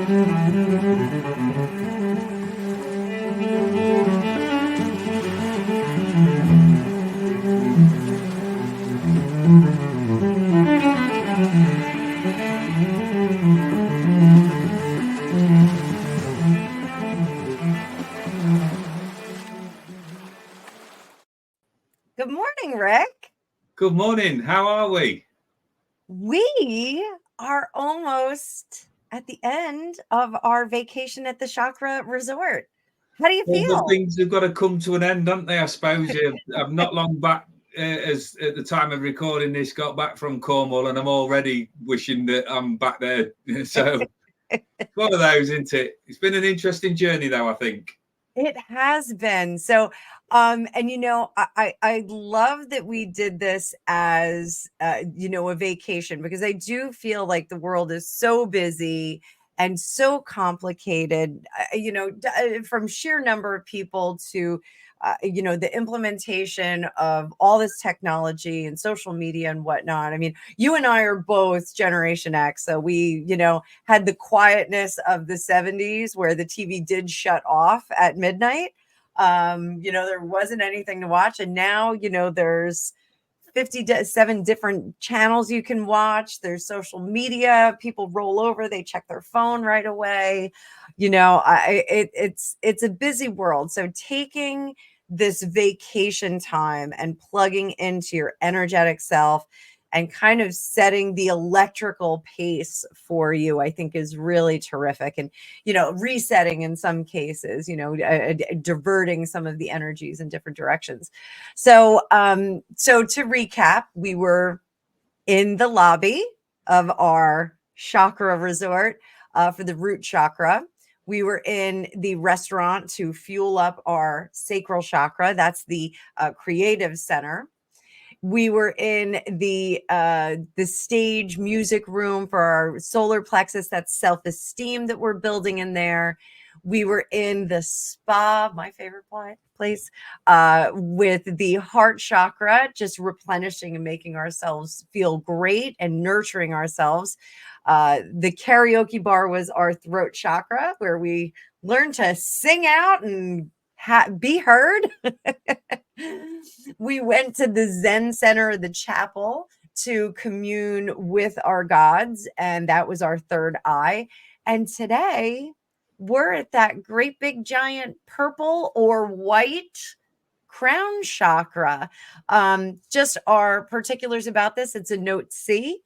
Good morning, Rick. Good morning. How are we? We are almost at the end of our vacation at the Chakra Resort. How do you feel? Things have got to come to an end, don't they? I suppose. I'm not long back, as at the time of recording this, got back from Cornwall, and I'm already wishing that I'm back there. So it's one of those, isn't it? It's been an interesting journey, though, I think. It has been. So, and I love that we did this as, a vacation, because I do feel like the world is so busy and so complicated, from sheer number of people to, the implementation of all this technology and social media and whatnot. I mean, you and I are both Generation X, so we, had the quietness of the 70s where the TV did shut off at midnight. There wasn't anything to watch, and now, there's 57 different channels you can watch. There's social media. People roll over, they check their phone right away. It's a busy world. So taking this vacation time and plugging into your energetic self and kind of setting the electrical pace for you, I think is really terrific. And, resetting in some cases, diverting some of the energies in different directions. So to recap, we were in the lobby of our chakra resort for the Root Chakra. We were in the restaurant to fuel up our sacral chakra. That's the creative center. We were in the stage music room for our solar plexus. That's self-esteem that we're building in there. We were in the spa, my favorite place, with the heart chakra, just replenishing and making ourselves feel great and nurturing ourselves. The karaoke bar was our throat chakra, where we learned to sing out and be heard. We went to the Zen Center, the chapel, to commune with our gods, and that was our third eye. And today we're at that great big giant purple or white crown chakra. Just our particulars about this, it's a note C.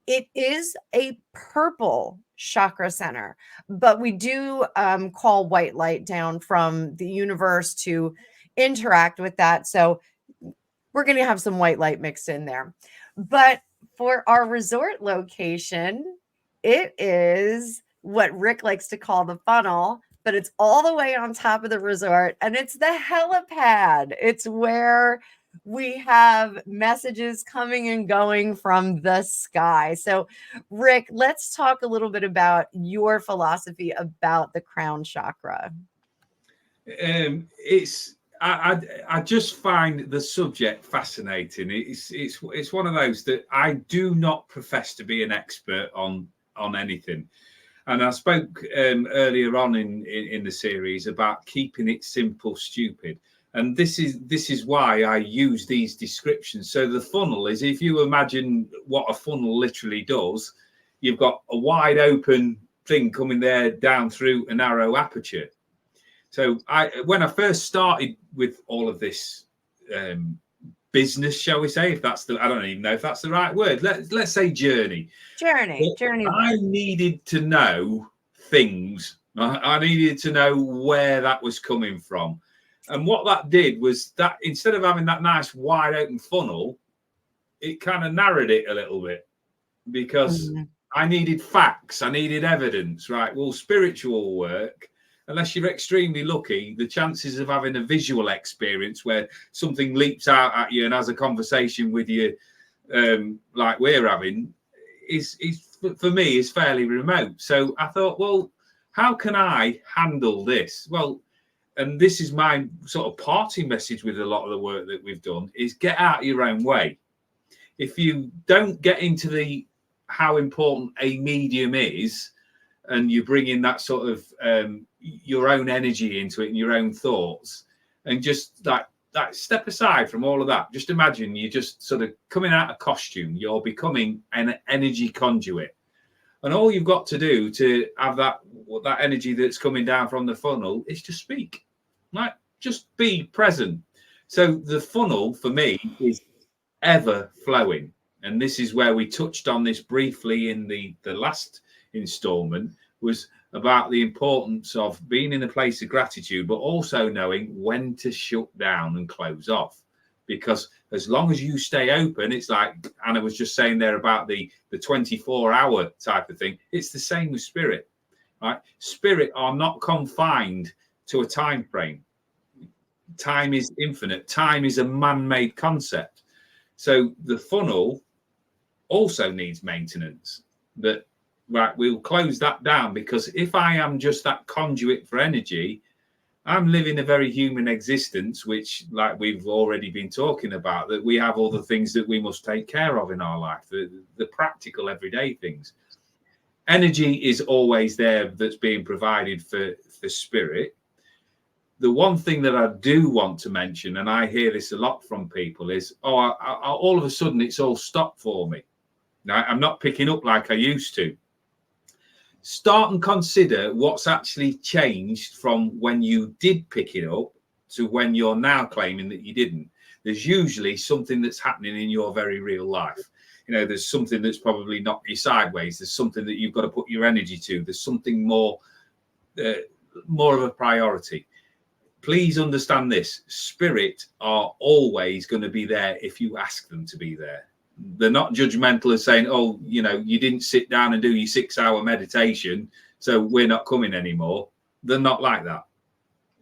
It is a purple chakra center, but we do call white light down from the universe to interact with that. So we're going to have some white light mixed in there. But for our resort location, it is what Rick likes to call the funnel, but it's all the way on top of the resort, and it's the helipad. It's where we have messages coming and going from the sky. So, Rick, let's talk a little bit about your philosophy about the crown chakra. I just find the subject fascinating. It's one of those that I do not profess to be an expert on anything. And I spoke earlier on in the series about keeping it simple, stupid. And this is why I use these descriptions. So the funnel is, if you imagine what a funnel literally does, you've got a wide open thing coming there down through a narrow aperture. So when I first started with all of this business, shall we say, I don't even know if that's the right word. Let's say journey. I needed to know things. I needed to know where that was coming from. And what that did was that instead of having that nice wide open funnel, it kind of narrowed it a little bit, because I needed facts. I needed evidence, right? Well, spiritual work, unless you're extremely lucky, the chances of having a visual experience where something leaps out at you and has a conversation with you, like we're having, is for me is fairly remote. So I thought, well, how can I handle this? Well, and this is my sort of parting message with a lot of the work that we've done, is get out of your own way. If you don't get into how important a medium is, and you bring in that sort of your own energy into it and your own thoughts, and just like step aside from all of that. Just imagine you're just sort of coming out of costume. You're becoming an energy conduit, and all you've got to do to have that energy that's coming down from the funnel is to speak. Like, just be present. So the funnel for me is ever flowing, and this is where we touched on this briefly in the last installment, was about the importance of being in a place of gratitude, but also knowing when to shut down and close off. Because as long as you stay open, it's like Anna was just saying there about the 24-hour type of thing. It's the same with spirit, right? Spirit are not confined to a time frame. Time is infinite. Time is a man-made concept. So the funnel also needs maintenance. That, right, we'll close that down, because if I am just that conduit for energy, I'm living a very human existence, which, like we've already been talking about, that we have all the things that we must take care of in our life, the practical everyday things. Energy is always there that's being provided for spirit. The one thing that I do want to mention, and I hear this a lot from people, is, all of a sudden it's all stopped for me. Now, I'm not picking up like I used to. Start and consider what's actually changed from when you did pick it up to when you're now claiming that you didn't. There's usually something that's happening in your very real life. You know, there's something that's probably knocked you sideways. There's something that you've got to put your energy to. There's something more of a priority. Please understand this. Spirit are always going to be there if you ask them to be there. They're not judgmental of saying, oh, you know, you didn't sit down and do your 6-hour meditation, so we're not coming anymore. They're not like that.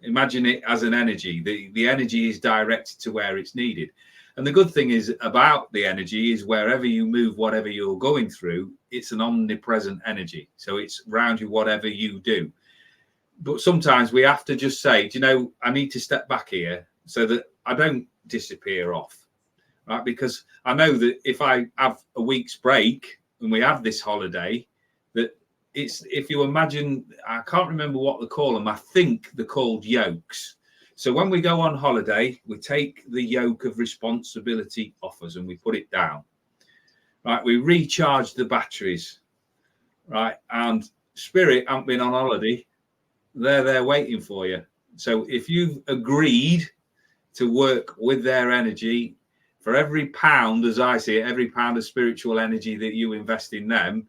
Imagine it as an energy. The energy is directed to where it's needed. And the good thing is about the energy is wherever you move, whatever you're going through, it's an omnipresent energy. So it's around you, whatever you do. But sometimes we have to just say, do you know, I need to step back here so that I don't disappear off, right? Because I know that if I have a week's break and we have this holiday, that it's, if you imagine, I can't remember what they call them. I think they're called yolks. So when we go on holiday, we take the yoke of responsibility off us and we put it down, right? We recharge the batteries, right? And spirit haven't been on holiday. They're there waiting for you. So if you've agreed to work with their energy, for every pound, as I see it, every pound of spiritual energy that you invest in them,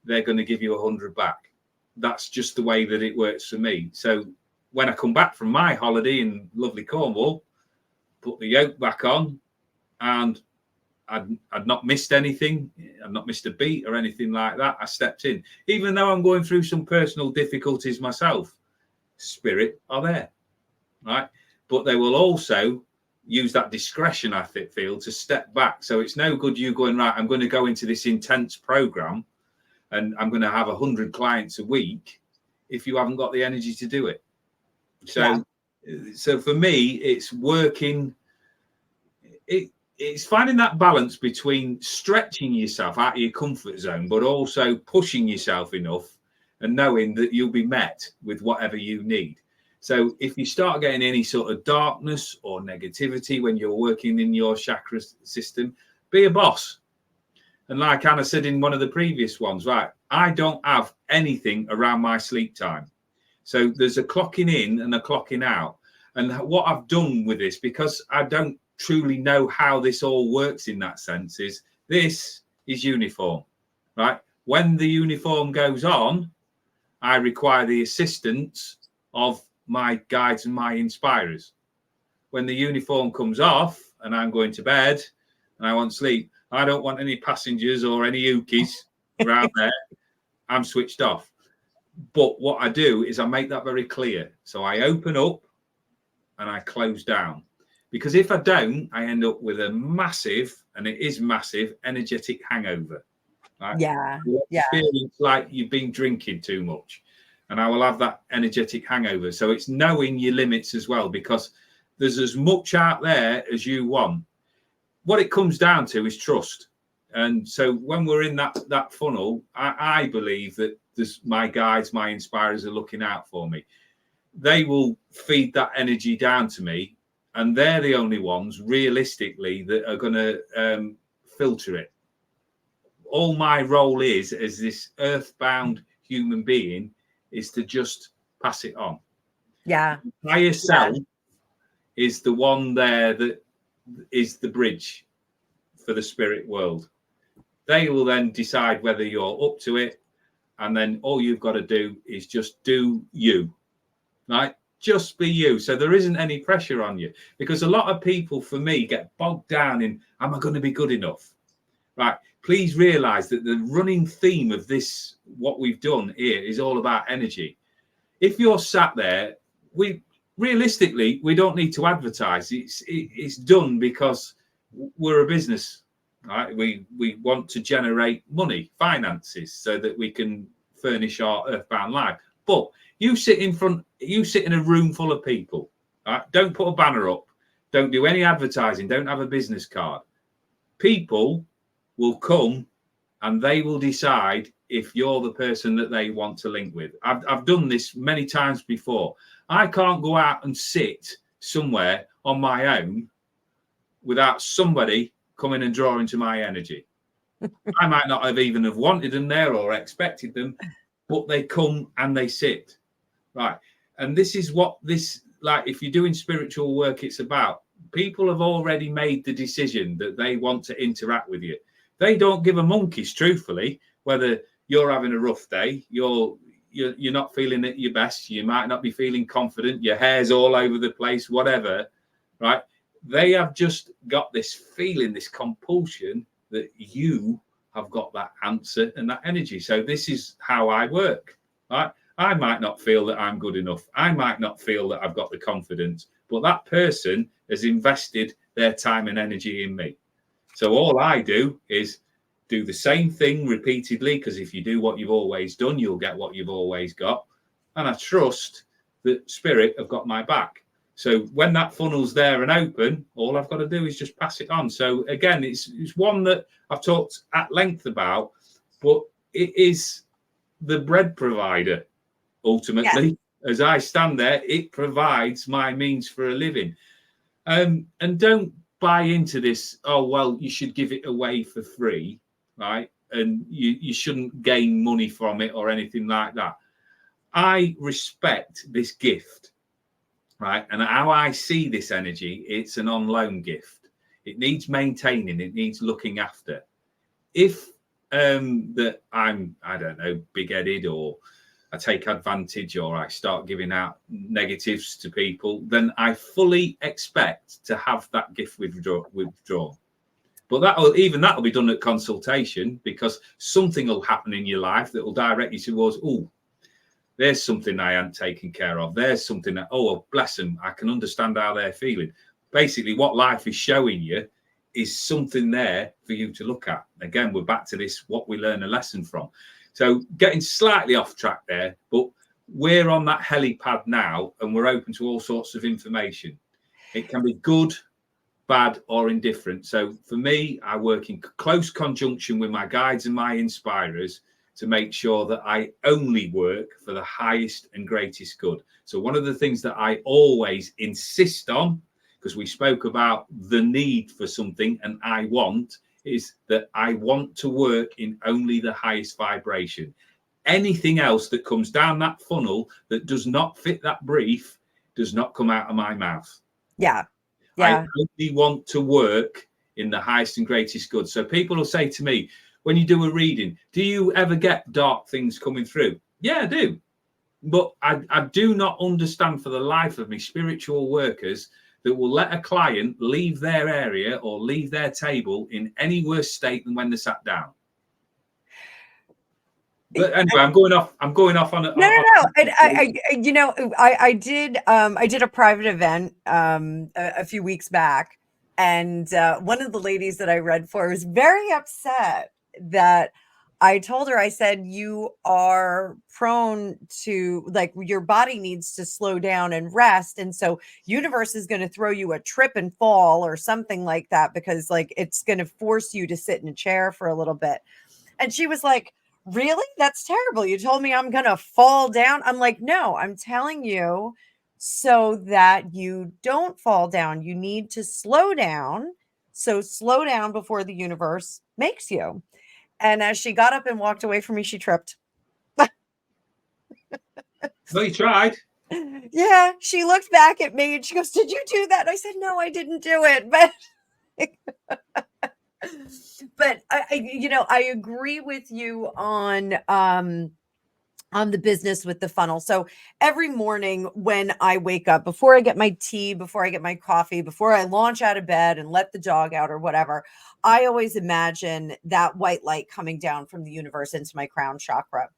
they're going to give you 100 back. That's just the way that it works for me. So when I come back from my holiday in lovely Cornwall, put the yoke back on, and I'd not missed anything. I'd not missed a beat or anything like that. I stepped in. Even though I'm going through some personal difficulties myself, spirit are there, right? But they will also use that discretion, I feel, to step back. So it's no good you going, right, I'm going to go into this intense program and I'm going to have 100 clients a week if you haven't got the energy to do it. So, So for me, it's working. It's finding that balance between stretching yourself out of your comfort zone, but also pushing yourself enough and knowing that you'll be met with whatever you need. So if you start getting any sort of darkness or negativity when you're working in your chakra system, be a boss. And like Anna said in one of the previous ones, right, I don't have anything around my sleep time. So there's a clocking in and a clocking out. And what I've done with this, because I don't truly know how this all works in that sense, is this is uniform, right? When the uniform goes on, I require the assistance of my guides and my inspirers. When the uniform comes off and I'm going to bed and I want sleep, I don't want any passengers or any ookies around there. I'm switched off. But what I do is I make that very clear. So I open up and I close down. Because if I don't, I end up with a massive, and it is massive, energetic hangover. Right? Yeah. Experience like you've been drinking too much. And I will have that energetic hangover. So it's knowing your limits as well, because there's as much out there as you want. What it comes down to is trust. And so when we're in that funnel, I believe that my guides, my inspirers are looking out for me. They will feed that energy down to me, and they're the only ones realistically that are going to filter it. All my role is, as this earthbound human being, is to just pass it on. Yeah. Higher self is the one there that is the bridge for the spirit world. They will then decide whether you're up to it, and then all you've got to do is just do you, right? Just be you. So there isn't any pressure on you, because a lot of people, for me, get bogged down in, am I going to be good enough? Right. Please realize that the running theme of this, what we've done here, is all about energy. If you're sat there, realistically, we don't need to advertise. It's done because we're a business, right? We want to generate money, finances, so that we can furnish our earthbound life. But you sit in a room full of people, right? Don't put a banner up. Don't do any advertising. Don't have a business card. People will come and they will decide if you're the person that they want to link with. I've done this many times before. I can't go out and sit somewhere on my own without somebody coming and drawing to my energy. I might not have even have wanted them there or expected them, but they come and they sit. Right. And this is what this, like, if you're doing spiritual work, it's about. People have already made the decision that they want to interact with you. They don't give a monkey's, truthfully, whether you're having a rough day, you're not feeling at your best, you might not be feeling confident, your hair's all over the place, whatever, right? They have just got this feeling, this compulsion that you have got that answer and that energy. So this is how I work, right? I might not feel that I'm good enough. I might not feel that I've got the confidence, but that person has invested their time and energy in me. So all I do is do the same thing repeatedly, because if you do what you've always done, you'll get what you've always got. And I trust that spirit have got my back. So when that funnel's there and open, all I've got to do is just pass it on. So again, it's one that I've talked at length about, but it is the bread provider. Ultimately, as I stand there, it provides my means for a living. And don't buy into this, oh, well, you should give it away for free, right? And you shouldn't gain money from it or anything like that. I respect this gift, right? And how I see this energy, it's an on-loan gift. It needs maintaining. It needs looking after. If that I'm, I don't know, big-headed, or I take advantage, or I start giving out negatives to people, then I fully expect to have that gift withdrawn. But that'll be done at consultation, because something will happen in your life that will direct you towards, oh, there's something I hadn't taken care of. There's something that, oh, bless them, I can understand how they're feeling. Basically, what life is showing you is something there for you to look at. Again, we're back to this, what we learn a lesson from. So getting slightly off track there, but we're on that helipad now, and we're open to all sorts of information. It can be good, bad, or indifferent. So for me, I work in close conjunction with my guides and my inspirers to make sure that I only work for the highest and greatest good. So one of the things that I always insist on, because we spoke about the need for something and I want, is that I want to work in only the highest vibration. Anything else that comes down that funnel that does not fit that brief does not come out of my mouth. Yeah. I only want to work in the highest and greatest good. So people will say to me, when you do a reading, do you ever get dark things coming through? Yeah, I do. But I do not understand for the life of me spiritual workers that will let a client leave their area or leave their table in any worse state than when they sat down. But anyway, I'm going off on a No. I did a private event a few weeks back, and one of the ladies that I read for was very upset that I told her, I said, you are prone to, like, your body needs to slow down and rest. And so universe is going to throw you a trip and fall or something like that, because like it's going to force you to sit in a chair for a little bit. And she was like, really? That's terrible. You told me I'm going to fall down. I'm like, no, I'm telling you so that you don't fall down. You need to slow down. So slow down before the universe makes you. And as she got up and walked away from me, she tripped. Well, you tried. Yeah, she looked back at me and she goes, "Did you do that?" And I said, "No, I didn't do it." But I agree with you on the business with the funnel. So every morning when I wake up, before I get my tea, before I get my coffee, before I launch out of bed and let the dog out or whatever, I always imagine that white light coming down from the universe into my crown chakra.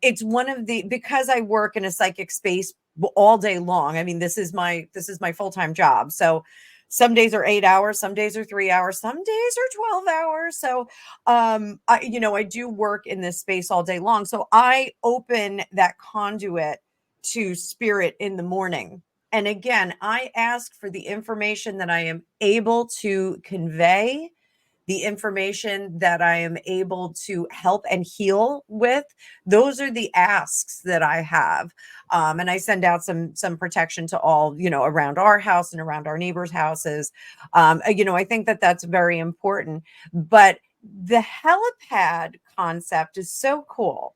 It's one of the, because I work in a psychic space all day long. I mean, this is my full-time job. So some days are 8 hours, some days are 3 hours, some days are 12 hours. So I do work in this space all day long. So I open that conduit to spirit in the morning. And again, I ask for the information that I am able to convey, the information that I am able to help and heal with. Those are the asks that I have. And I send out some protection to all, around our house and around our neighbors' houses. I think that that's very important. But the helipad concept is so cool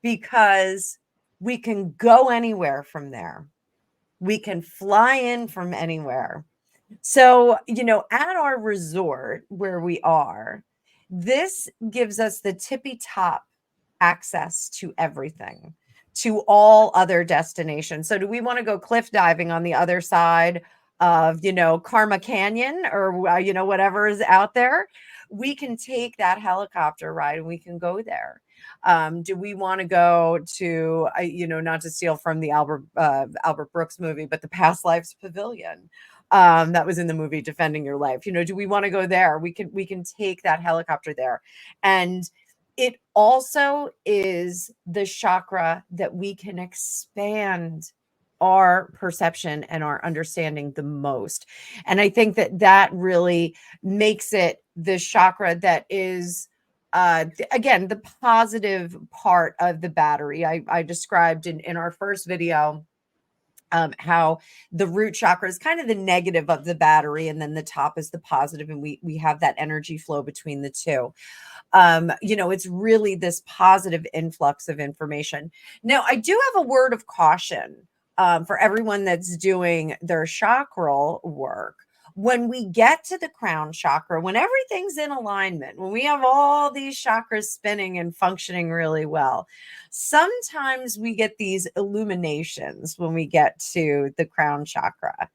because we can go anywhere from there. We can fly in from anywhere. So, at our resort where we are, this gives us the tippy top access to everything, to all other destinations. So, do we want to go cliff diving on the other side of, Karma Canyon or, whatever is out there? We can take that helicopter ride and we can go there. Do we want to go to, not to steal from the Albert Brooks movie, but the Past Lives Pavilion? That was in the movie Defending Your Life. Do we want to go there? We can take that helicopter there. And it also is the chakra that we can expand our perception and our understanding the most. And I think that really makes it the chakra that is again, the positive part of the battery. I described in our first video how the root chakra is kind of the negative of the battery, and then the top is the positive, and we have that energy flow between the two. It's really this positive influx of information. Now, I do have a word of caution for everyone that's doing their chakral work. When we get to the crown chakra, when everything's in alignment, when we have all these chakras spinning and functioning really well, sometimes we get these illuminations when we get to the crown chakra.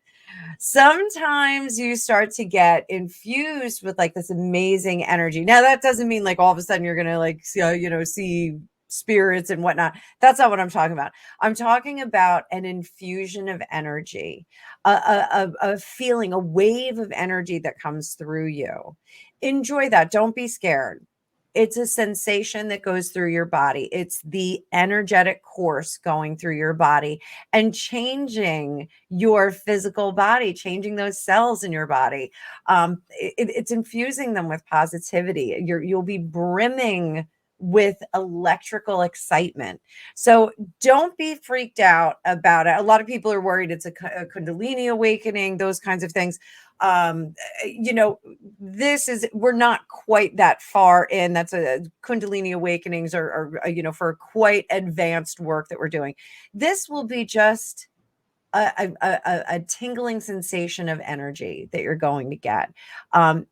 Sometimes you start to get infused with like this amazing energy. Now, that doesn't mean like all of a sudden you're going to like, see spirits and whatnot. That's not what I'm talking about. I'm talking about an infusion of energy, a feeling, a wave of energy that comes through you. Enjoy that. Don't be scared. It's a sensation that goes through your body. It's the energetic course going through your body and changing your physical body, changing those cells in your body. It's infusing them with positivity. You'll be brimming with electrical excitement. So don't be freaked out about it. A lot of people are worried it's a Kundalini awakening, those kinds of things. We're not quite that far in. That's a Kundalini awakenings or for quite advanced work that we're doing. This will be just a tingling sensation of energy that you're going to get.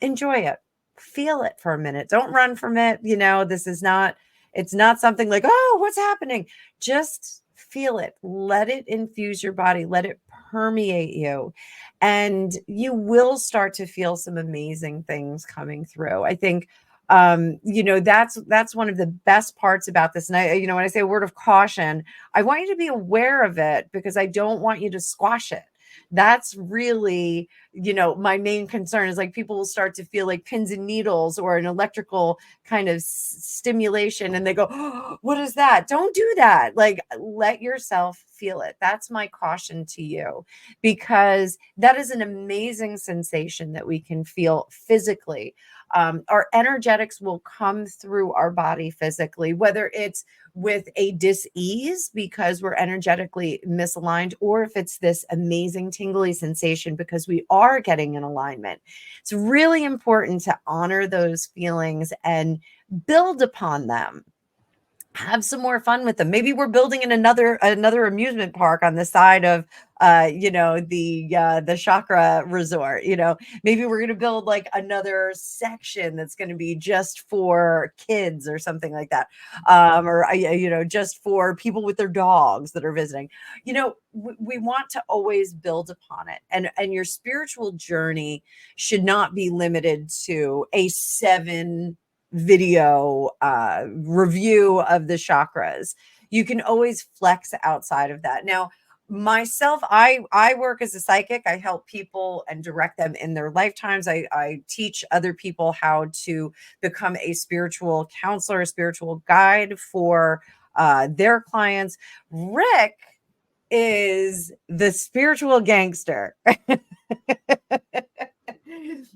Enjoy it. Feel it for a minute. Don't run from it. It's not something like, oh, what's happening? Just feel it. Let it infuse your body. Let it permeate you. And you will start to feel some amazing things coming through. I think, that's one of the best parts about this. And when I say a word of caution, I want you to be aware of it because I don't want you to squash it. That's really, my main concern is like people will start to feel like pins and needles or an electrical kind of stimulation. And they go, oh, what is that? Don't do that. Like, let yourself feel it. That's my caution to you, because that is an amazing sensation that we can feel physically. Our energetics will come through our body physically, whether it's with a dis-ease because we're energetically misaligned, or if it's this amazing tingly sensation because we are getting in alignment. It's really important to honor those feelings and build upon them. Have some more fun with them. Maybe we're building in another amusement park on the side of the Chakra resort. Maybe we're going to build like another section that's going to be just for kids or something like that, or just for people with their dogs that are visiting. We want to always build upon it, and your spiritual journey should not be limited to a 7 video review of the chakras. You can always flex outside of that. Now, myself, I work as a psychic. I help people and direct them in their lifetimes. I teach other people how to become a spiritual counselor, a spiritual guide for their clients. Rick is the spiritual gangster.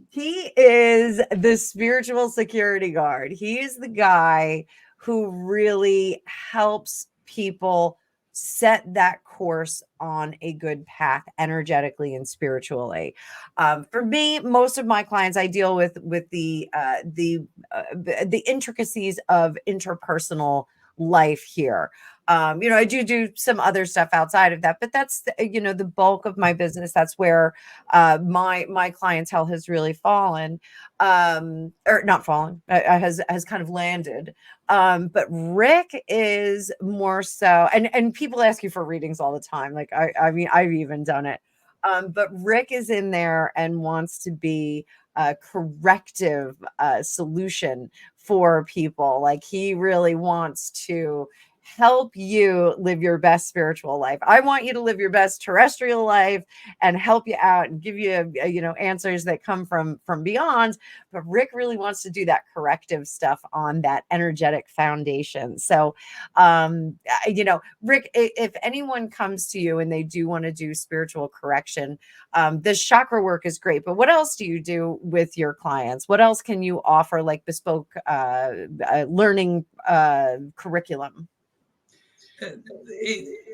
He is the spiritual security guard. He is the guy who really helps people set that course on a good path energetically and spiritually. For me, most of my clients, I deal with the intricacies of interpersonal life here. I do some other stuff outside of that, but that's the bulk of my business. That's where my clientele has really fallen, or not fallen, has kind of landed. But Rick is more so, and people ask you for readings all the time. Like I mean, I've even done it. But Rick is in there and wants to be a corrective solution for people. Like he really wants to help you live your best spiritual life. I want you to live your best terrestrial life and help you out and give you answers that come from beyond. But Rick really wants to do that corrective stuff on that energetic foundation. So Rick, if anyone comes to you and they do want to do spiritual correction, this chakra work is great, but what else do you do with your clients? What else can you offer, like bespoke learning curriculum?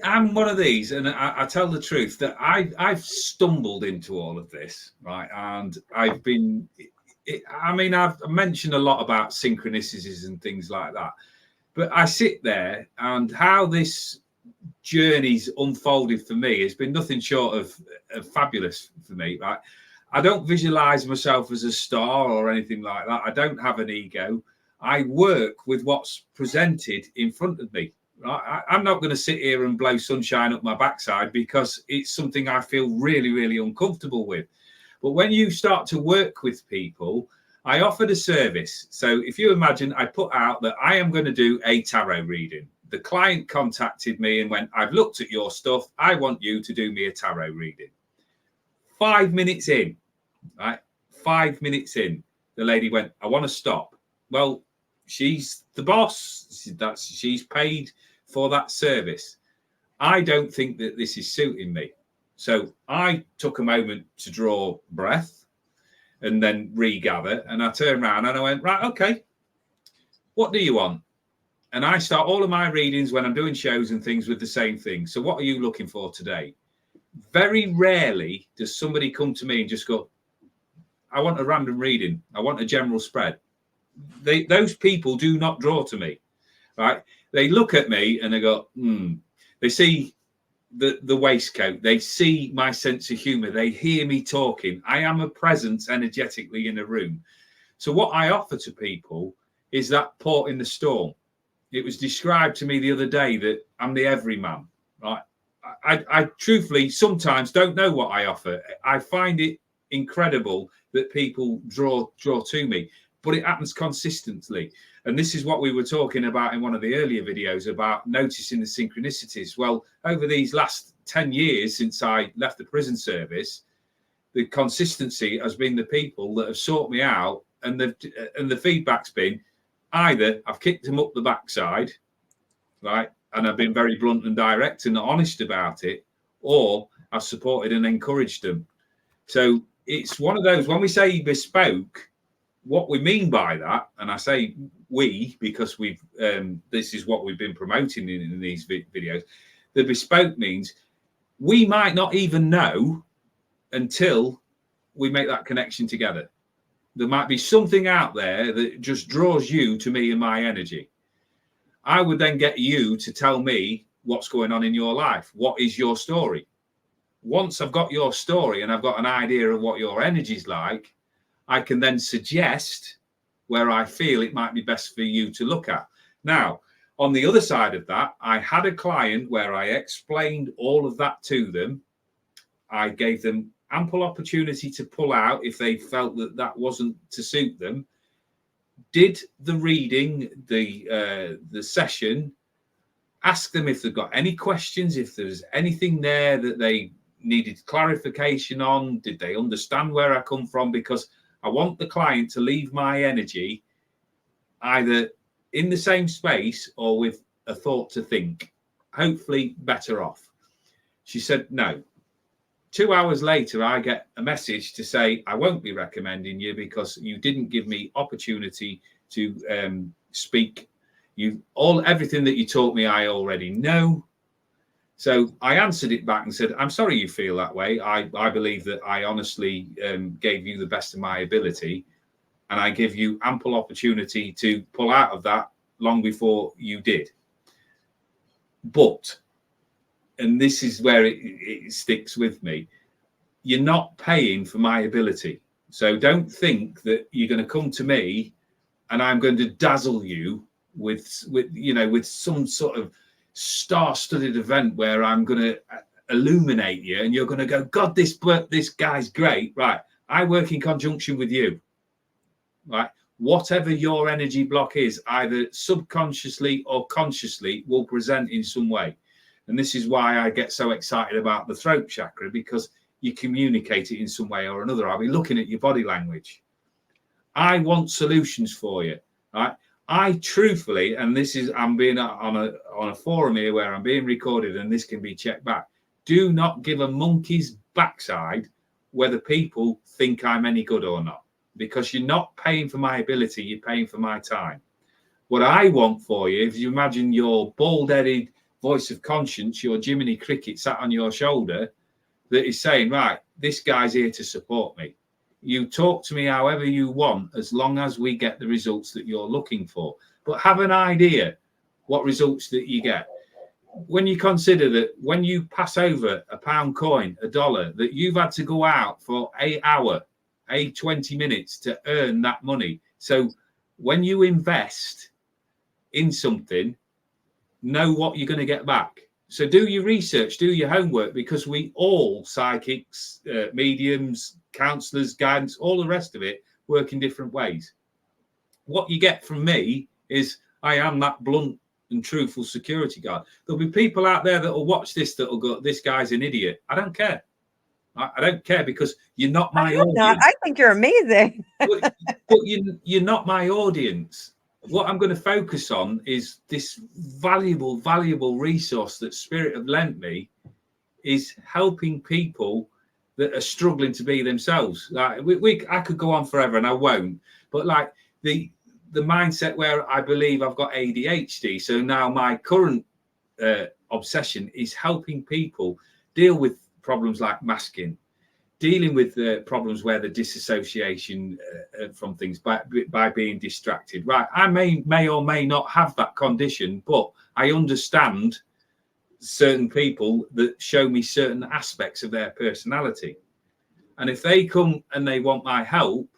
I'm one of these, and I tell the truth that I've stumbled into all of this, right? And I've mentioned a lot about synchronicities and things like that, but I sit there and how this journey's unfolded for me has been nothing short of fabulous for me, right? I don't visualize myself as a star or anything like that. I don't have an ego. I work with what's presented in front of me. I'm not going to sit here and blow sunshine up my backside because it's something I feel really, really uncomfortable with. But when you start to work with people, I offered a service. So if you imagine, I put out that I am going to do a tarot reading. The client contacted me and went, I've looked at your stuff. I want you to do me a tarot reading. 5 minutes in, right? 5 minutes in, the lady went, I want to stop. Well, she's the boss. She's paid for that service. I don't think that this is suiting me. So I took a moment to draw breath and then regather. And I turned around and I went, right, okay, what do you want? And I start all of my readings when I'm doing shows and things with the same thing. So what are you looking for today? Very rarely does somebody come to me and just go, I want a random reading. I want a general spread. Those people do not draw to me, right? They look at me and they go, They see the waistcoat. They see my sense of humor. They hear me talking. I am a presence energetically in a room. So what I offer to people is that port in the storm. It was described to me the other day that I'm the everyman, right? I truthfully sometimes don't know what I offer. I find it incredible that people draw to me, but it happens consistently. And this is what we were talking about in one of the earlier videos about noticing the synchronicities. Well, over these last 10 years since I left the prison service, the consistency has been the people that have sought me out, and the feedback's been either I've kicked them up the backside, right, and I've been very blunt and direct and honest about it, or I've supported and encouraged them. So it's one of those, when we say bespoke, what we mean by that, and I say we because we've this is what we've been promoting in these videos. The bespoke means we might not even know until we make that connection together. There might be something out there that just draws you to me and my energy. I would then get you to tell me what's going on in your life. What is your story? Once I've got your story and I've got an idea of what your energy's like, I can then suggest where I feel it might be best for you to look at. Now, on the other side of that, I had a client where I explained all of that to them. I gave them ample opportunity to pull out if they felt that that wasn't to suit them. Did the reading, the session, ask them if they've got any questions, if there's anything there that they needed clarification on. Did they understand where I come from? Because I want the client to leave my energy either in the same space or with a thought to think, hopefully better off. She said no. 2 hours later, I get a message to say, I won't be recommending you because you didn't give me opportunity to speak. Everything that you taught me, I already know. So I answered it back and said, I'm sorry you feel that way. I believe that I honestly gave you the best of my ability, and I give you ample opportunity to pull out of that long before you did. But, and this is where it sticks with me, you're not paying for my ability. So don't think that you're going to come to me and I'm going to dazzle you with some sort of star-studded event where I'm going to illuminate you and you're going to go, God, this guy's great. Right. I work in conjunction with you. Right. Whatever your energy block is, either subconsciously or consciously, will present in some way. And this is why I get so excited about the throat chakra, because you communicate it in some way or another. I'll be looking at your body language. I want solutions for you. Right. I truthfully, and this is, I'm being on a forum here where I'm being recorded and this can be checked back. Do not give a monkey's backside whether people think I'm any good or not, because you're not paying for my ability, you're paying for my time. What I want for you, if you imagine your bald-headed voice of conscience, your Jiminy Cricket sat on your shoulder, that is saying, right, this guy's here to support me. You talk to me however you want, as long as we get the results that you're looking for. But have an idea what results that you get. When you consider that when you pass over a pound coin, $1, that you've had to go out for 20 minutes to earn that money. So when you invest in something, know what you're going to get back. So do your research, do your homework, because we all, psychics, mediums, counselors, guidance, all the rest of it, work in different ways. What you get from me is I am that blunt and truthful security guard. There'll be people out there that will watch this that will go, this guy's an idiot. I don't care. I don't care, because you're not my audience. I think you're amazing. but you're not my audience. What I'm going to focus on is this valuable resource that Spirit have lent me, is helping people that are struggling to be themselves. Like I could go on forever and I won't, but like the mindset where I believe I've got ADHD. So now my current obsession is helping people deal with problems like masking, dealing with the problems where the disassociation from things by being distracted. Right, I may or may not have that condition, but I understand certain people that show me certain aspects of their personality. And if they come and they want my help,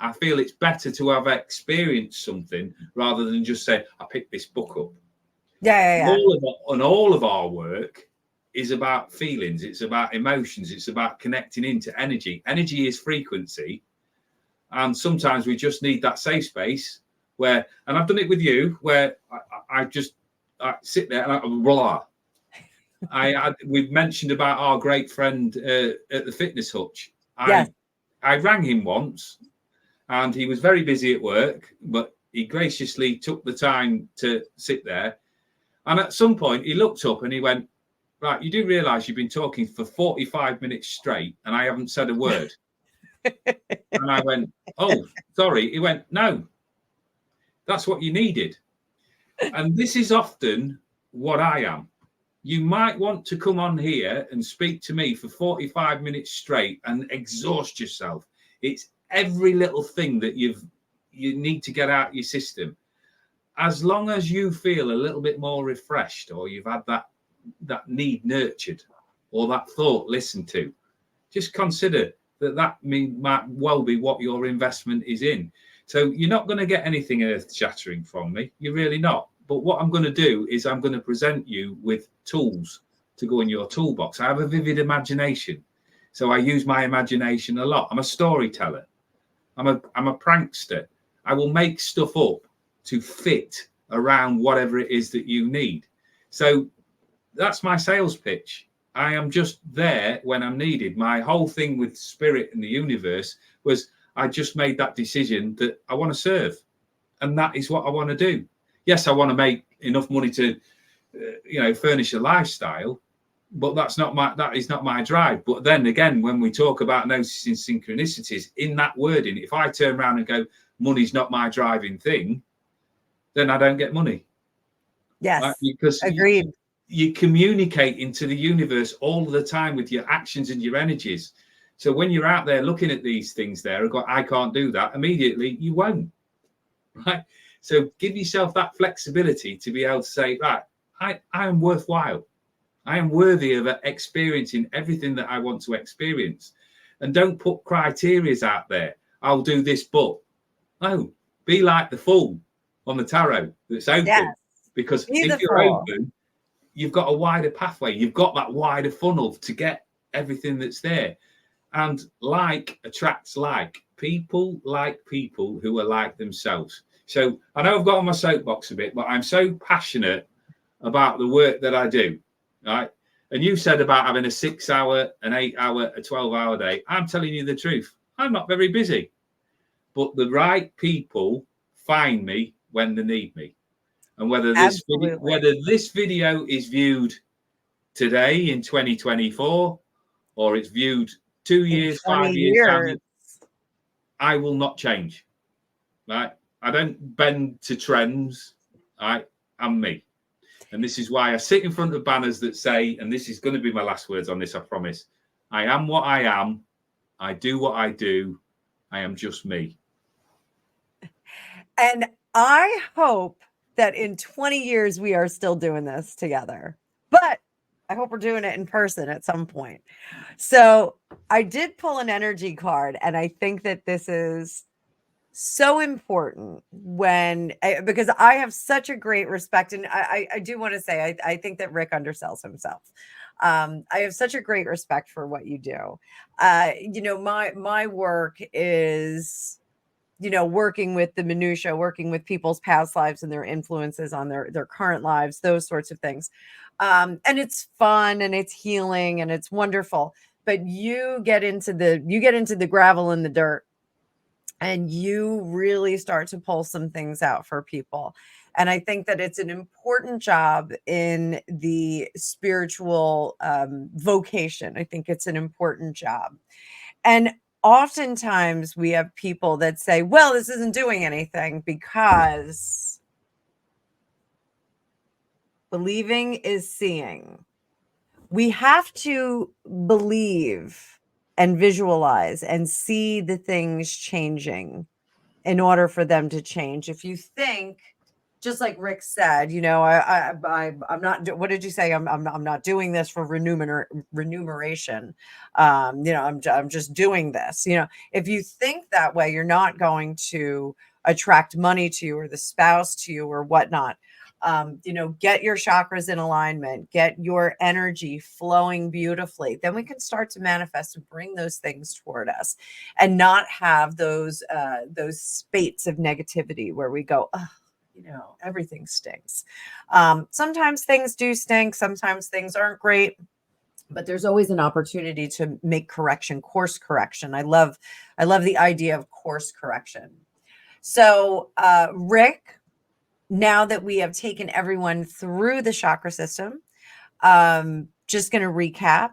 I feel it's better to have experienced something rather than just say, I picked this book up. Yeah. All of our work is about feelings. It's about emotions. It's about connecting into energy. Energy is frequency. And sometimes we just need that safe space where, and I've done it with you, where I just sit there and blah. We've mentioned about our great friend at the fitness hutch. Yes. I rang him once and he was very busy at work, but he graciously took the time to sit there. And at some point he looked up and he went, right, you do realize you've been talking for 45 minutes straight and I haven't said a word. And I went, oh, sorry. He went, no, that's what you needed. And this is often what I am. You might want to come on here and speak to me for 45 minutes straight and exhaust yourself. It's every little thing that you need to get out your system. As long as you feel a little bit more refreshed, or you've had that need nurtured, or that thought listened to, just consider that might well be what your investment is in. So you're not going to get anything earth-shattering from me. You're really not. But what I'm going to do is I'm going to present you with tools to go in your toolbox. I have a vivid imagination, so I use my imagination a lot. I'm a storyteller. I'm a prankster. I will make stuff up to fit around whatever it is that you need. So that's my sales pitch. I am just there when I'm needed. My whole thing with spirit and the universe was I just made that decision that I want to serve, and that is what I want to do. Yes, I want to make enough money to, furnish a lifestyle, but that is not my drive. But then again, when we talk about noticing synchronicities in that wording, if I turn around and go, money's not my driving thing, then I don't get money. Yes, right? Because agreed. You communicate into the universe all the time with your actions and your energies. So when you're out there looking at these things there and go, I can't do that, immediately you won't. Right? So give yourself that flexibility to be able to say, right, I am worthwhile. I am worthy of experiencing everything that I want to experience. And don't put criterias out there. I'll do this, but no, be like the fool on the tarot that's open. Yes. Because if you're open, you've got a wider pathway. You've got that wider funnel to get everything that's there. And like attracts like. People like people who are like themselves. So I know I've got on my soapbox a bit, but I'm so passionate about the work that I do, right? And you said about having a 6 hour, an 8 hour, a 12-hour day. I'm telling you the truth. I'm not very busy, but the right people find me when they need me. And whether this video is viewed today in 2024, or it's viewed 2 years, 5 years, I will not change. Right? I don't bend to trends. I'm me. And this is why I sit in front of banners that say, and this is going to be my last words on this, I promise, I am what I am. I do what I do. I am just me. And I hope that in 20 years we are still doing this together. But I hope we're doing it in person at some point. So I did pull an energy card, and I think that this is so important because I have such a great respect. And I do want to say, I think that Rick undersells himself. I have such a great respect for what you do. My work is, working with the minutia, working with people's past lives and their influences on their current lives, those sorts of things. And it's fun and it's healing and it's wonderful. But you get into the gravel and the dirt, and you really start to pull some things out for people. And I think that it's an important job in the spiritual vocation. I think it's an important job. And oftentimes we have people that say, well, this isn't doing anything, because believing is seeing. We have to believe and visualize and see the things changing in order for them to change. If you think, just like Rick said, I'm not. What did you say? I'm not doing this for remuneration. I'm just doing this. If you think that way, you're not going to attract money to you, or the spouse to you, or whatnot. Get your chakras in alignment, get your energy flowing beautifully. Then we can start to manifest and bring those things toward us, and not have those spates of negativity where we go, oh, everything stinks. Sometimes things do stink. Sometimes things aren't great, but there's always an opportunity to make correction, course correction. I love the idea of course correction. So, Rick, now that we have taken everyone through the chakra system, just going to recap.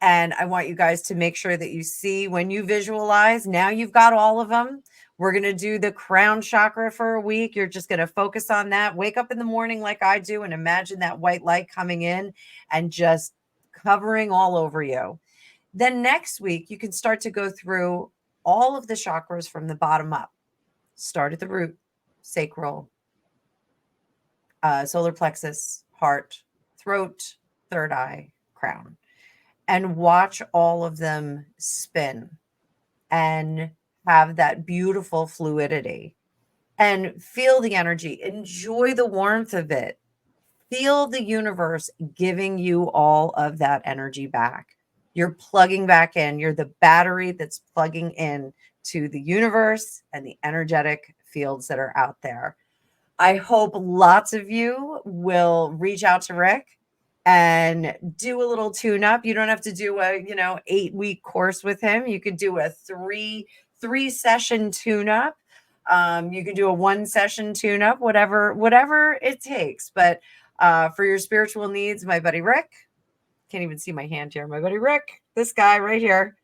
And I want you guys to make sure that you see when you visualize, now you've got all of them. We're going to do the crown chakra for a week. You're just going to focus on that. Wake up in the morning like I do and imagine that white light coming in and just covering all over you. Then next week, you can start to go through all of the chakras from the bottom up. Start at the root, sacral, solar plexus, heart, throat, third eye, crown, and watch all of them spin and have that beautiful fluidity and feel the energy. Enjoy the warmth of it. Feel the universe giving you all of that energy back. You're plugging back in. You're the battery that's plugging in to the universe and the energetic fields that are out there. I hope lots of you will reach out to Rick and do a little tune up. You don't have to do a, 8-week course with him. You could do a three session tune up. You can do a 1 session tune up, whatever it takes. But for your spiritual needs, my buddy Rick, can't even see my hand here. My buddy Rick, this guy right here.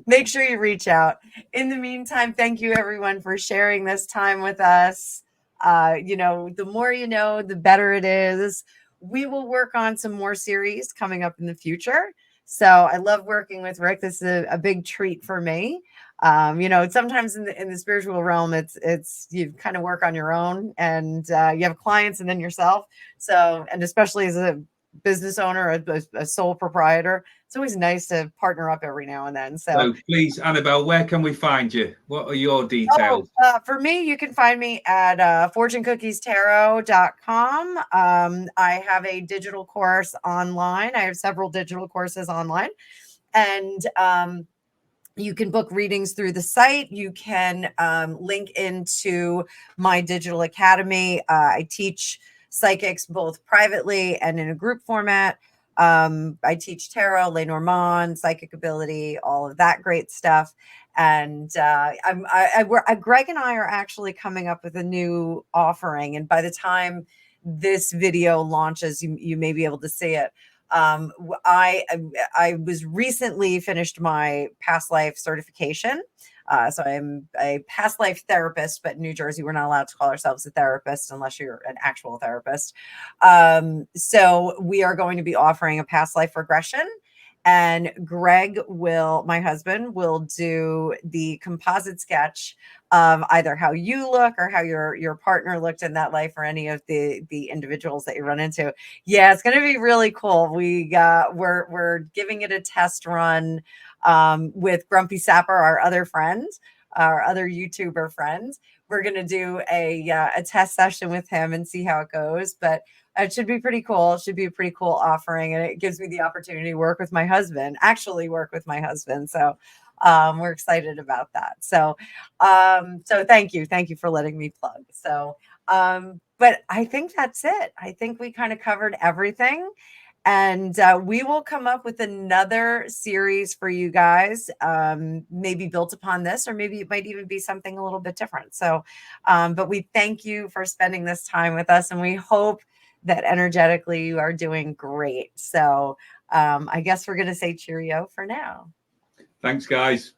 Make sure you reach out. In the meantime, thank you everyone for sharing this time with us. The more you know, the better it is. We will work on some more series coming up in the future. So I love working with Rick. This is a big treat for me. Sometimes in the spiritual realm, it's you kind of work on your own, and you have clients and then yourself. So, and especially as a business owner, a sole proprietor, it's always nice to partner up every now and then. So please, Annabelle, where can we find you? What are your details? For me, you can find me at FortuneCookiesTarot.com. I have a digital course online. I have several digital courses online, and you can book readings through the site. You can link into my digital academy. I teach psychics both privately and in a group format. I teach tarot, Lenormand, psychic ability, all of that great stuff. And Greg and I are actually coming up with a new offering. And by the time this video launches, you may be able to see it. I was recently finished my past life certification. So I'm a past life therapist, but in New Jersey, we're not allowed to call ourselves a therapist unless you're an actual therapist. So we are going to be offering a past life regression. And Greg my husband will do the composite sketch of either how you look or how your partner looked in that life, or any of the individuals that you run into. Yeah, it's going to be really cool. We're giving it a test run with Grumpy Sapper, our other friend, our other YouTuber friend. We're going to do a test session with him and see how it goes. But it should be pretty cool. It should be a pretty cool offering. And it gives me the opportunity to work with my husband. So we're excited about that. So thank you. Thank you for letting me plug. So, but I think that's it. I think we kind of covered everything. And we will come up with another series for you guys, maybe built upon this, or maybe it might even be something a little bit different. So, but we thank you for spending this time with us, and we hope that energetically you are doing great. So I guess we're going to say cheerio for now. Thanks, guys.